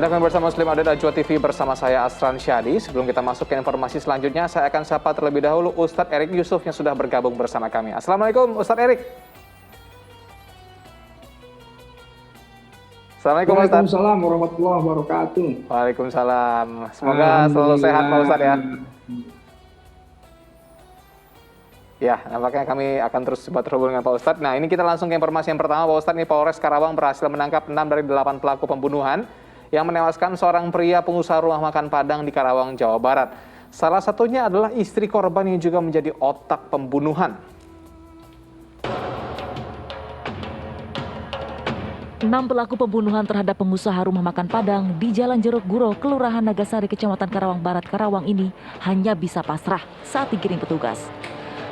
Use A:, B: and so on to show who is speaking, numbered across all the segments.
A: Anda kembali bersama Muslim Update Ajwa TV bersama saya Asran Syadi. Sebelum kita masuk ke informasi selanjutnya, saya akan sapa terlebih dahulu Ustadz Erik Yusuf yang sudah bergabung bersama kami. Assalamualaikum Ustadz Erik. Assalamualaikum Ustadz.
B: Waalaikumsalam warahmatullahi wabarakatuh.
A: Waalaikumsalam. Semoga selalu sehat Pak Ustadz ya. Ya, nampaknya kami akan terus coba terhubung dengan Pak Ustadz. Nah, ini kita langsung ke informasi yang pertama Pak Ustadz. Ini Polres Karawang berhasil menangkap 6 dari 8 pelaku pembunuhan yang menewaskan seorang pria pengusaha rumah makan Padang di Karawang, Jawa Barat. Salah satunya adalah istri korban yang juga menjadi otak pembunuhan.
C: 6 pelaku pembunuhan terhadap pengusaha rumah makan Padang di Jalan Jeruk Guro, Kelurahan Nagasari, Kecamatan Karawang Barat, Karawang ini hanya bisa pasrah saat digiring petugas.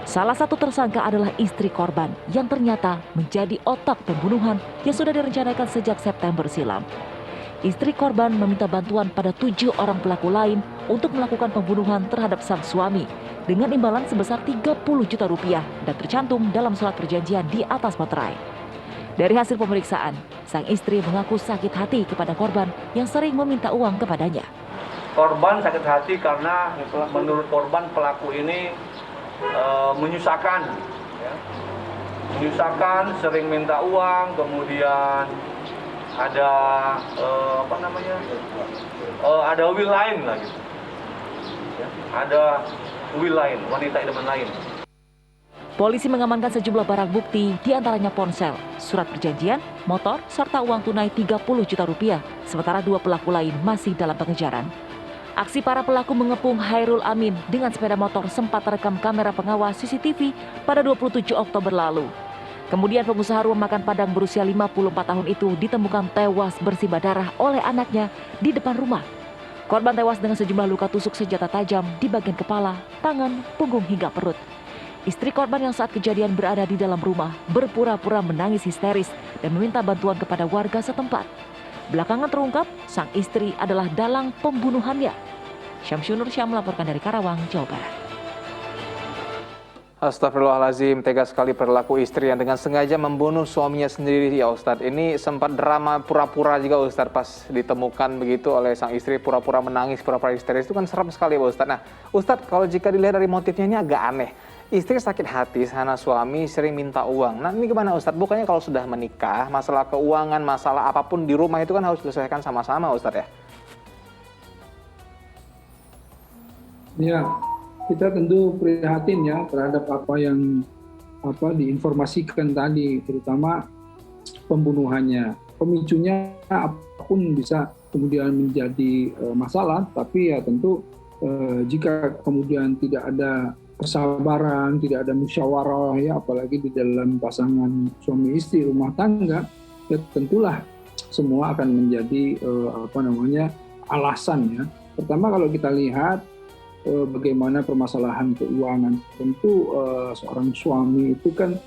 C: Salah satu tersangka adalah istri korban yang ternyata menjadi otak pembunuhan yang sudah direncanakan sejak September silam. Istri korban meminta bantuan pada 7 orang pelaku lain untuk melakukan pembunuhan terhadap sang suami dengan imbalan sebesar 30 juta rupiah dan tercantum dalam surat perjanjian di atas materai. Dari hasil pemeriksaan, sang istri mengaku sakit hati kepada korban yang sering meminta uang kepadanya.
D: Korban sakit hati karena menurut korban pelaku ini menyusahkan, sering minta uang, kemudian ada ada will lain lah gitu, ada will lain, wanita idaman lain.
C: Polisi mengamankan sejumlah barang bukti, diantaranya ponsel, surat perjanjian, motor, serta uang tunai 30 juta rupiah, sementara 2 pelaku lain masih dalam pengejaran. Aksi para pelaku mengepung Hairul Amin dengan sepeda motor sempat terekam kamera pengawas CCTV pada 27 Oktober lalu. Kemudian pengusaha rumah makan Padang berusia 54 tahun itu ditemukan tewas bersimbah darah oleh anaknya di depan rumah. Korban tewas dengan sejumlah luka tusuk senjata tajam di bagian kepala, tangan, punggung hingga perut. Istri korban yang saat kejadian berada di dalam rumah berpura-pura menangis histeris dan meminta bantuan kepada warga setempat. Belakangan terungkap, sang istri adalah dalang pembunuhannya. Syamsunur Syam melaporkan dari Karawang, Jawa Barat.
A: Astagfirullahaladzim, tega sekali perilaku istri yang dengan sengaja membunuh suaminya sendiri ya Ustadz. Ini sempat drama pura-pura juga Ustadz pas ditemukan begitu oleh sang istri, pura-pura menangis, pura-pura histeris. Itu kan serem sekali Pak Ustadz. Nah Ustadz, kalau jika dilihat dari motifnya ini agak aneh. Istri sakit hati karena suami sering minta uang. Nah ini gimana Ustadz? Bukannya kalau sudah menikah, masalah keuangan, masalah apapun di rumah itu kan harus diselesaikan sama-sama Ustadz ya?
B: Ya, kita tentu prihatin ya terhadap apa yang diinformasikan tadi, terutama pembunuhannya. Pemicunya apapun bisa kemudian menjadi masalah, tapi ya tentu jika kemudian tidak ada kesabaran, tidak ada musyawarah ya, apalagi di dalam pasangan suami istri rumah tangga, ya tentulah semua akan menjadi alasan ya. Pertama kalau kita lihat bagaimana permasalahan keuangan, tentu seorang suami itu kan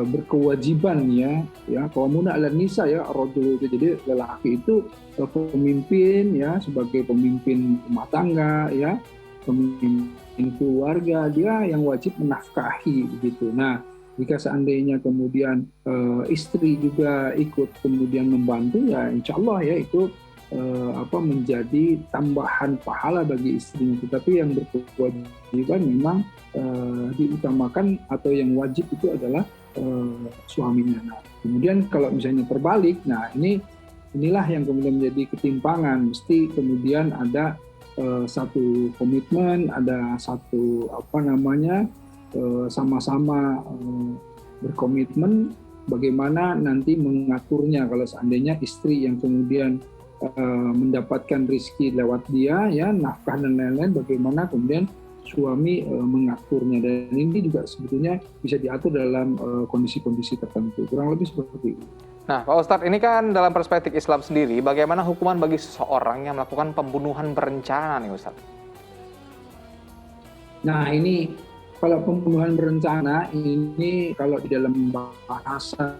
B: berkewajiban ya qawwamuna 'alan nisa ya, rajul itu jadi lelaki itu pemimpin ya, sebagai pemimpin rumah tangga ya, pemimpin keluarga, dia yang wajib menafkahi begitu. Nah, jika seandainya kemudian istri juga ikut kemudian membantu ya insya Allah ya itu menjadi tambahan pahala bagi istrinya. Tetapi yang berkewajiban memang diutamakan atau yang wajib itu adalah suaminya. Nah, kemudian kalau misalnya terbalik, nah inilah yang kemudian menjadi ketimpangan. Mesti kemudian ada satu komitmen, ada satu sama-sama berkomitmen bagaimana nanti mengaturnya kalau seandainya istri yang kemudian mendapatkan rezeki lewat dia ya, nafkah dan lain-lain, bagaimana kemudian suami mengaturnya, dan ini juga sebetulnya bisa diatur dalam kondisi-kondisi tertentu, kurang lebih seperti itu.
A: Nah Pak Ustadz, ini kan dalam perspektif Islam sendiri, bagaimana hukuman bagi seseorang yang melakukan pembunuhan berencana nih Ustadz?
B: Nah ini kalau pembunuhan berencana ini kalau di dalam bahasa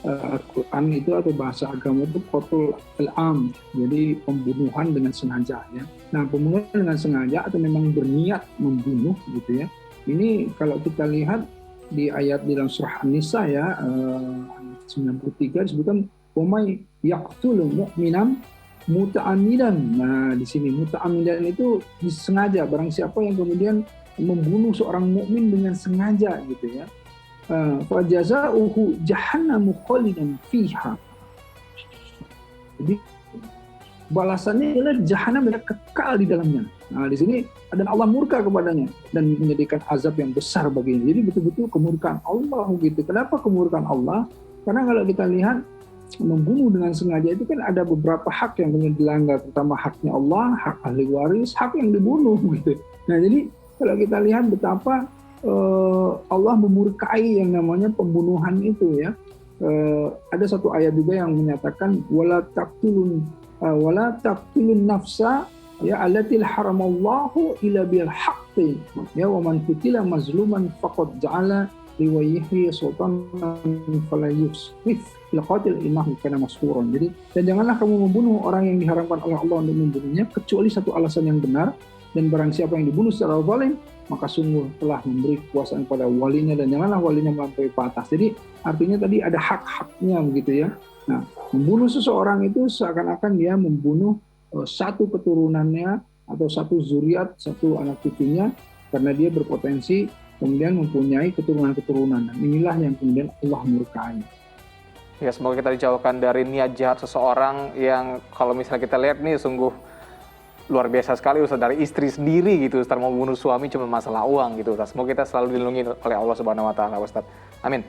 B: Al-Quran itu atau bahasa agama itu qatul al-am, jadi pembunuhan dengan sengaja ya. Nah pembunuhan dengan sengaja atau memang berniat membunuh gitu ya. Ini kalau kita lihat di ayat di dalam surah An-Nisa ya, ayat 93 disebutkan wa may yaqtulu mu'minan muta'amidan. Nah, di sini muta'amidan itu disengaja, barang siapa yang kemudian membunuh seorang mukmin dengan sengaja gitu ya. Fa jazaohu jahannamu khalidan fiha. Jadi balasannya adalah jahanam yang kekal di dalamnya. Nah, di sini dan Allah murka kepadanya dan menyediakan azab yang besar baginya. Jadi betul-betul kemurkaan Allah gitu. Kenapa kemurkaan Allah? Karena kalau kita lihat membunuh dengan sengaja itu kan ada beberapa hak yang kemudian dilanggar, terutama haknya Allah, hak ahli waris, hak yang dibunuh gitu. Nah, jadi kalau kita lihat betapa Allah memurkai yang namanya pembunuhan itu ya. Ada satu ayat juga yang menyatakan wala taqtulun nafsa ya allatil haramallahu illa bil haqqi ya wa man qutila mazluman faqad ja'ala liwayhi sultanan fala yusrif fil qatil innahu kana mashuran. Jadi dan janganlah kamu membunuh orang yang diharamkan oleh Allah untuk membunuhnya kecuali satu alasan yang benar, dan barang siapa yang dibunuh secara zalim maka sungguh telah memberi kekuasaan pada walinya dan janganlah walinya melampaui batas. Jadi artinya tadi ada hak-haknya begitu ya. Nah, membunuh seseorang itu seakan-akan dia membunuh satu keturunannya atau satu zuriat, satu anak cucunya, karena dia berpotensi kemudian mempunyai keturunan-keturunan. Dan inilah yang kemudian Allah murkai.
A: Ya, semoga kita dijauhkan dari niat jahat seseorang yang kalau misalnya kita lihat nih sungguh luar biasa sekali Ustaz, dari istri sendiri gitu Ustaz, mau membunuh suami cuma masalah uang gitu Ustaz. Semoga kita selalu dilindungi oleh Allah Subhanahu wa taala Ustaz. Amin.